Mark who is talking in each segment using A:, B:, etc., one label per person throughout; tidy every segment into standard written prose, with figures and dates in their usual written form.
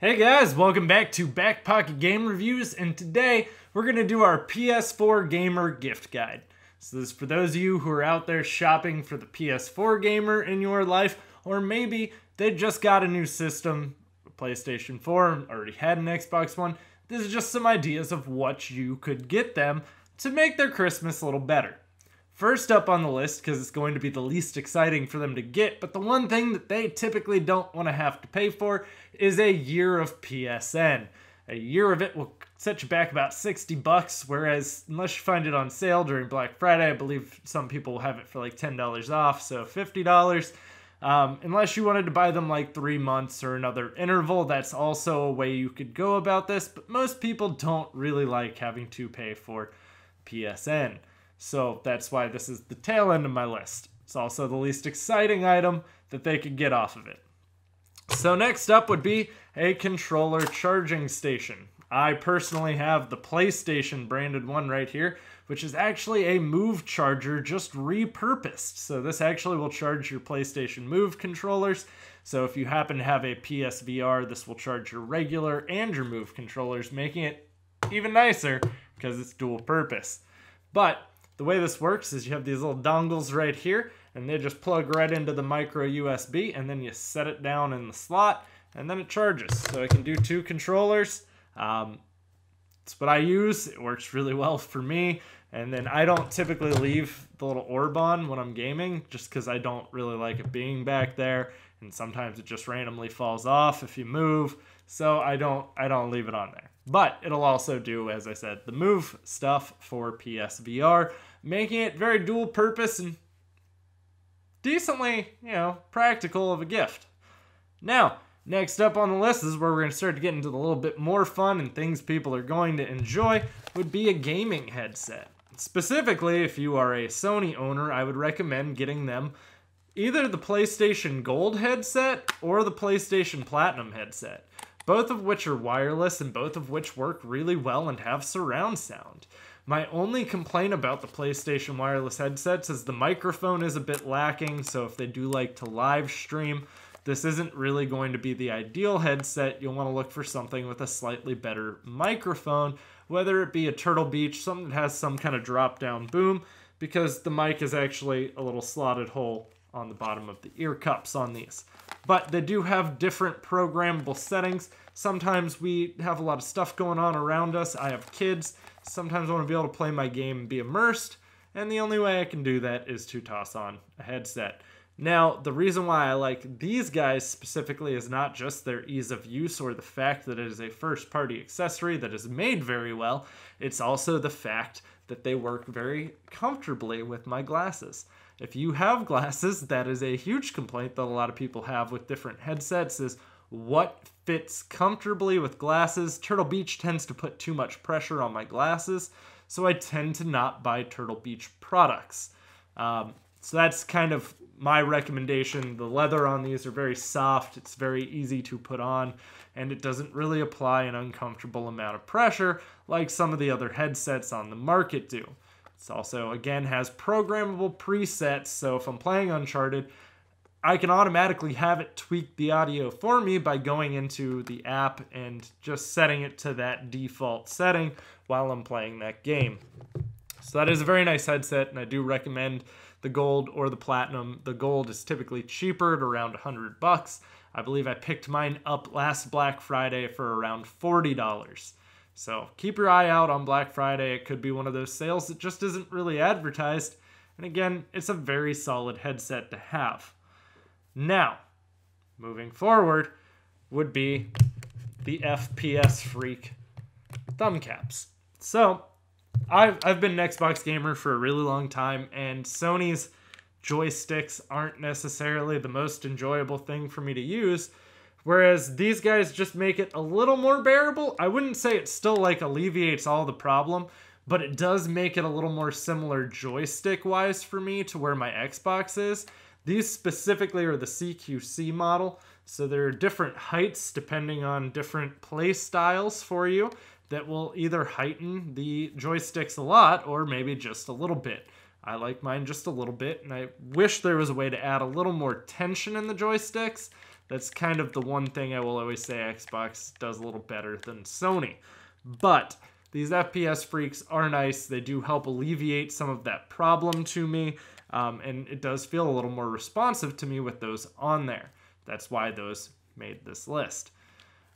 A: Hey guys, welcome back to BackPocketGameReviews, and today we're going to do our PS4 gamer gift guide. So this is for those of you who are out there shopping for the PS4 gamer in your life, or maybe they just got a new system, a PlayStation 4, already had an Xbox One. This is just some ideas of what you could get them to make their Christmas a little better. First up on the list, because it's going to be the least exciting for them to get, but the one thing that they typically don't want to have to pay for is a year of PSN. A year of it will set you back about $60, whereas unless you find it on sale during Black Friday, I believe some people will have it for like $10 off, so $50. Unless you wanted to buy them like 3 months or another interval, that's also a way you could go about this, but most people don't really like having to pay for PSN. So that's why this is the tail end of my list. It's also the least exciting item that they could get off of it. So next up would be a controller charging station. I personally have the PlayStation branded one right here, which is actually a Move charger just repurposed. So this actually will charge your PlayStation Move controllers. So if you happen to have a PSVR, this will charge your regular and your Move controllers, making it even nicer because it's dual purpose. But the way this works is you have these little dongles right here, and they just plug right into the micro USB, and then you set it down in the slot, and then it charges. So I can do 2 controllers. It's what I use. It works really well for me. And then I don't typically leave the little orb on when I'm gaming, just because I don't really like it being back there, and sometimes it just randomly falls off if you move. So I don't leave it on there. But it'll also do, as I said, the Move stuff for PSVR, making it very dual purpose and decently, practical of a gift. Now, next up on the list is where we're going to start to get into the little bit more fun and things people are going to enjoy, would be a gaming headset. Specifically, if you are a Sony owner, I would recommend getting them either the PlayStation Gold headset or the PlayStation Platinum headset, both of which are wireless and both of which work really well and have surround sound. My only complaint about the PlayStation wireless headsets is the microphone is a bit lacking, so if they do like to live stream, this isn't really going to be the ideal headset. You'll want to look for something with a slightly better microphone, whether it be a Turtle Beach, something that has some kind of drop-down boom, because the mic is actually a little slotted hole on the bottom of the ear cups on these. But they do have different programmable settings. Sometimes we have a lot of stuff going on around us. I have kids. Sometimes I want to be able to play my game and be immersed, and the only way I can do that is to toss on a headset. Now, the reason why I like these guys specifically is not just their ease of use or the fact that it is a first-party accessory that is made very well. It's also the fact that they work very comfortably with my glasses. If you have glasses, that is a huge complaint that a lot of people have with different headsets, is what fits comfortably with glasses. Turtle Beach tends to put too much pressure on my glasses, so I tend to not buy Turtle Beach products. So that's kind of my recommendation. The leather on these are very soft, it's very easy to put on, and it doesn't really apply an uncomfortable amount of pressure like some of the other headsets on the market do. It also, again, has programmable presets, so if I'm playing Uncharted, I can automatically have it tweak the audio for me by going into the app and just setting it to that default setting while I'm playing that game. So that is a very nice headset, and I do recommend the Gold or the Platinum. The Gold is typically cheaper at around $100. I believe I picked mine up last Black Friday for around $40. So keep your eye out on Black Friday. It could be one of those sales that just isn't really advertised. And again, it's a very solid headset to have. Now, moving forward would be the FPS Freak thumb caps. So I've been an Xbox gamer for a really long time, and Sony's joysticks aren't necessarily the most enjoyable thing for me to use, whereas these guys just make it a little more bearable. I wouldn't say it still like alleviates all the problem, but it does make it a little more similar joystick-wise for me to where my Xbox is. These specifically are the CQC model, so there are different heights depending on different play styles for you that will either heighten the joysticks a lot or maybe just a little bit. I like mine just a little bit, and I wish there was a way to add a little more tension in the joysticks That's kind of the one thing I will always say Xbox does a little better than Sony. But these FPS freaks are nice. They do help alleviate some of that problem to me. And it does feel a little more responsive to me with those on there. That's why those made this list.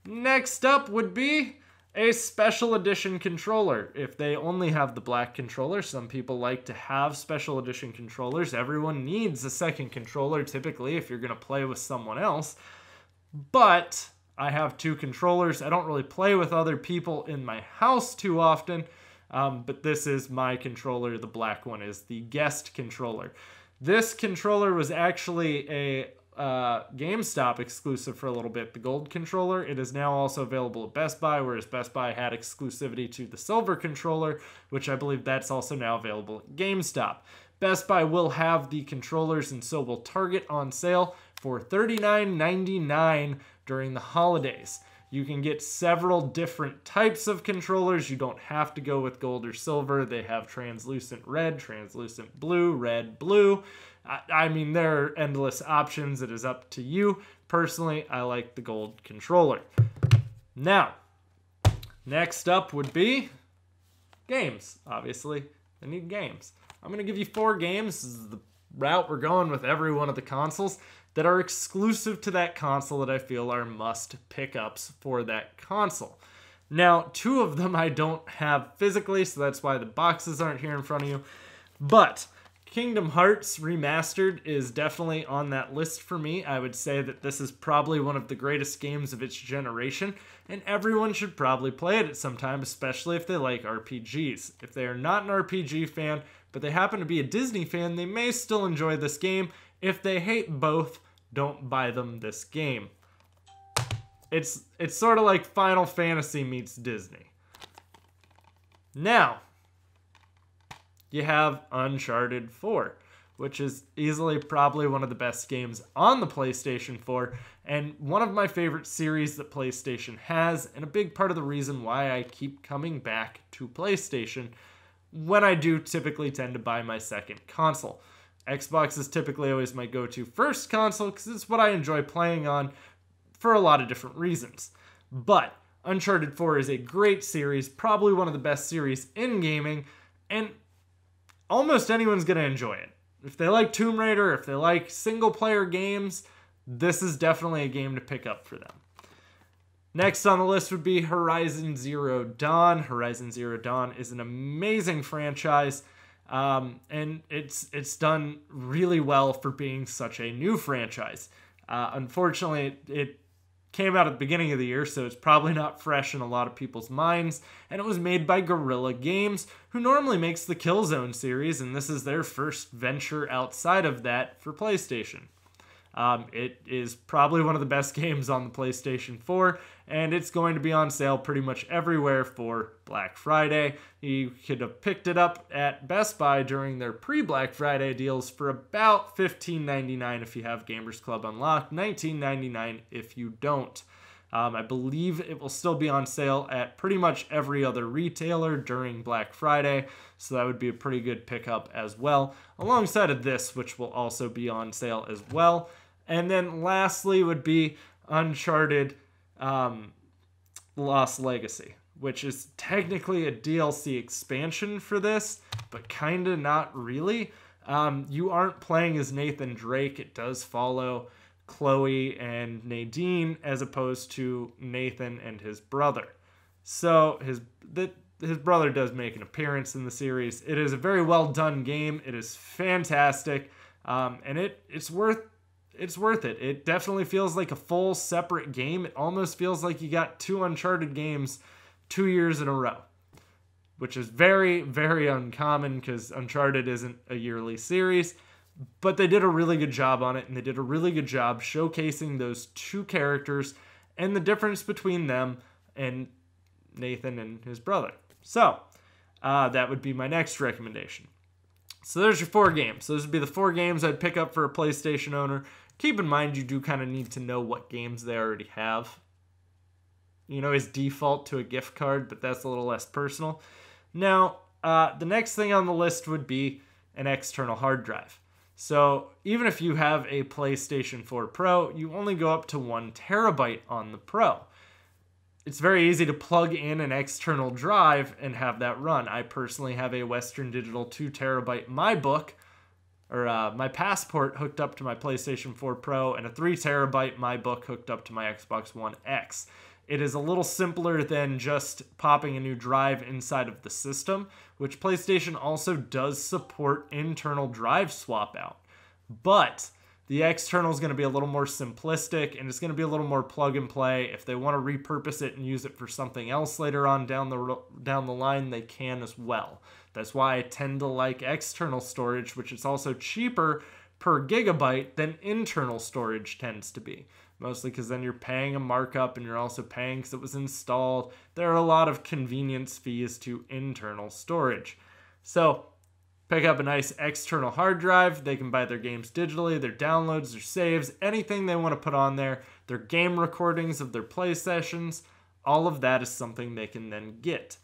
A: Next up would be a special edition controller. If they only have the black controller, some people like to have special edition controllers. Everyone needs a second controller typically if you're going to play with someone else. But I have 2 controllers. I don't really play with other people in my house too often, but this is my controller. The black one is the guest controller. This controller was actually a GameStop exclusive for a little bit, the gold controller. It is now also available at Best Buy, whereas Best Buy had exclusivity to the silver controller, which I believe that's also now available at GameStop. Best Buy will have the controllers, and so will Target, on sale for $39.99 during the holidays. You can get several different types of controllers. You don't have to go with gold or silver. They have translucent red, translucent blue, red, blue. I mean, there are endless options. It is up to you. Personally, I like the gold controller. Now, next up would be games. Obviously, I need games. I'm going to give you 4 games. This is the route we're going with every one of the consoles that are exclusive to that console that I feel are must pickups for that console. Now, 2 of them I don't have physically, so that's why the boxes aren't here in front of you. But Kingdom Hearts Remastered is definitely on that list for me. I would say that this is probably one of the greatest games of its generation, and everyone should probably play it at some time, especially if they like RPGs. If they are not an RPG fan, but they happen to be a Disney fan, they may still enjoy this game. If they hate both, don't buy them this game. It's sort of like Final Fantasy meets Disney. Now, you have Uncharted 4, which is easily probably one of the best games on the PlayStation 4, and one of my favorite series that PlayStation has, and a big part of the reason why I keep coming back to PlayStation when I do typically tend to buy my second console. Xbox is typically always my go-to first console because it's what I enjoy playing on for a lot of different reasons. But Uncharted 4 is a great series, probably one of the best series in gaming, and almost anyone's going to enjoy it. If they like Tomb Raider, if they like single-player games, this is definitely a game to pick up for them. Next on the list would be Horizon Zero Dawn. Horizon Zero Dawn is an amazing franchise, and it's done really well for being such a new franchise. Unfortunately, it came out at the beginning of the year, so it's probably not fresh in a lot of people's minds, and it was made by Guerrilla Games, who normally makes the Killzone series, and this is their first venture outside of that for PlayStation. It is probably one of the best games on the PlayStation 4, and it's going to be on sale pretty much everywhere for Black Friday. You could have picked it up at Best Buy during their pre-Black Friday deals for about $15.99 if you have Gamers Club unlocked, $19.99 if you don't. I believe it will still be on sale at pretty much every other retailer during Black Friday, so that would be a pretty good pickup as well, alongside of this, which will also be on sale as well. And then lastly would be Uncharted Lost Legacy, which is technically a DLC expansion for this, but kind of not really. You aren't playing as Nathan Drake. It does follow Chloe and Nadine as opposed to Nathan and his brother. So his brother does make an appearance in the series. It is a very well done game. It is fantastic, and it's worth it. It definitely feels like a full separate game. It almost feels like you got 2 Uncharted games 2 years in a row, which is very, very uncommon because Uncharted isn't a yearly series. But they did a really good job on it, and they did a really good job showcasing those 2 characters and the difference between them and Nathan and his brother. So, that would be my next recommendation. So there's your 4 games. Those would be the 4 games I'd pick up for a PlayStation owner. Keep in mind, you do kind of need to know what games they already have. You can always default to a gift card, but that's a little less personal. Now, the next thing on the list would be an external hard drive. So even if you have a PlayStation 4 Pro, you only go up to 1 terabyte on the Pro. It's very easy to plug in an external drive and have that run. I personally have a Western Digital 2 terabyte my Passport hooked up to my PlayStation 4 Pro, and a 3 terabyte MyBook hooked up to my Xbox One X. It is a little simpler than just popping a new drive inside of the system, which PlayStation also does support internal drive swap out. But the external is going to be a little more simplistic, and it's going to be a little more plug and play. If they want to repurpose it and use it for something else later on down the line, they can as well. That's why I tend to like external storage, which is also cheaper per gigabyte than internal storage tends to be. Mostly because then you're paying a markup and you're also paying because it was installed. There are a lot of convenience fees to internal storage. So pick up a nice external hard drive. They can buy their games digitally, their downloads, their saves, anything they want to put on there, their game recordings of their play sessions. All of that is something they can then get.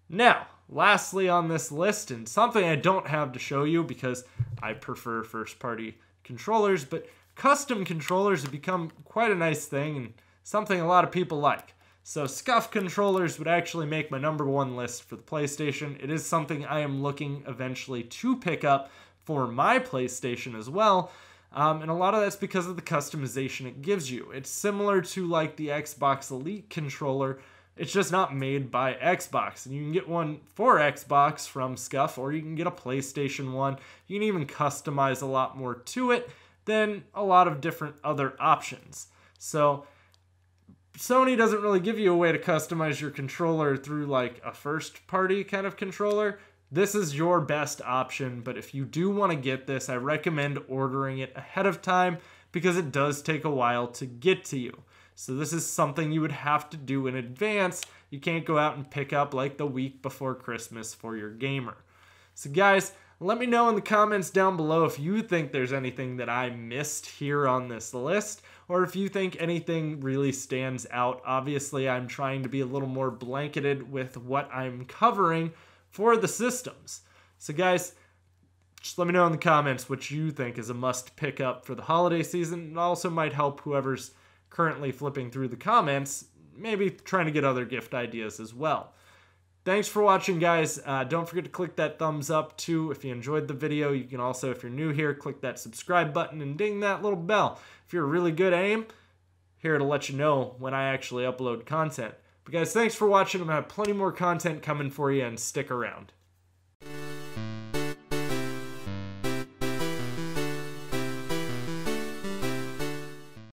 A: Now, lastly on this list, and something I don't have to show you because I prefer first-party controllers, but custom controllers have become quite a nice thing and something a lot of people like. So scuff controllers would actually make my #1 list for the PlayStation. It is something I am looking eventually to pick up for my PlayStation as well. And a lot of that's because of the customization it gives you. It's similar to like the Xbox Elite controller. It's just not made by Xbox. And you can get one for Xbox from Scuff, or you can get a PlayStation one. You can even customize a lot more to it than a lot of different other options. So Sony doesn't really give you a way to customize your controller through like a first party kind of controller. This is your best option, but if you do want to get this, I recommend ordering it ahead of time because it does take a while to get to you. So this is something you would have to do in advance. You can't go out and pick up like the week before Christmas for your gamer. So guys, let me know in the comments down below if you think there's anything that I missed here on this list, or if you think anything really stands out. Obviously, I'm trying to be a little more blanketed with what I'm covering for the systems. So guys, just let me know in the comments what you think is a must pick up for the holiday season. It also might help whoever's currently flipping through the comments, maybe trying to get other gift ideas as well. Thanks for watching, guys. Don't forget to click that thumbs up too if you enjoyed the video. You can also, if you're new here, click that subscribe button and ding that little bell. If you're a really good aim, here to let you know when I actually upload content. But guys, thanks for watching. I'm going to have plenty more content coming for you, and stick around.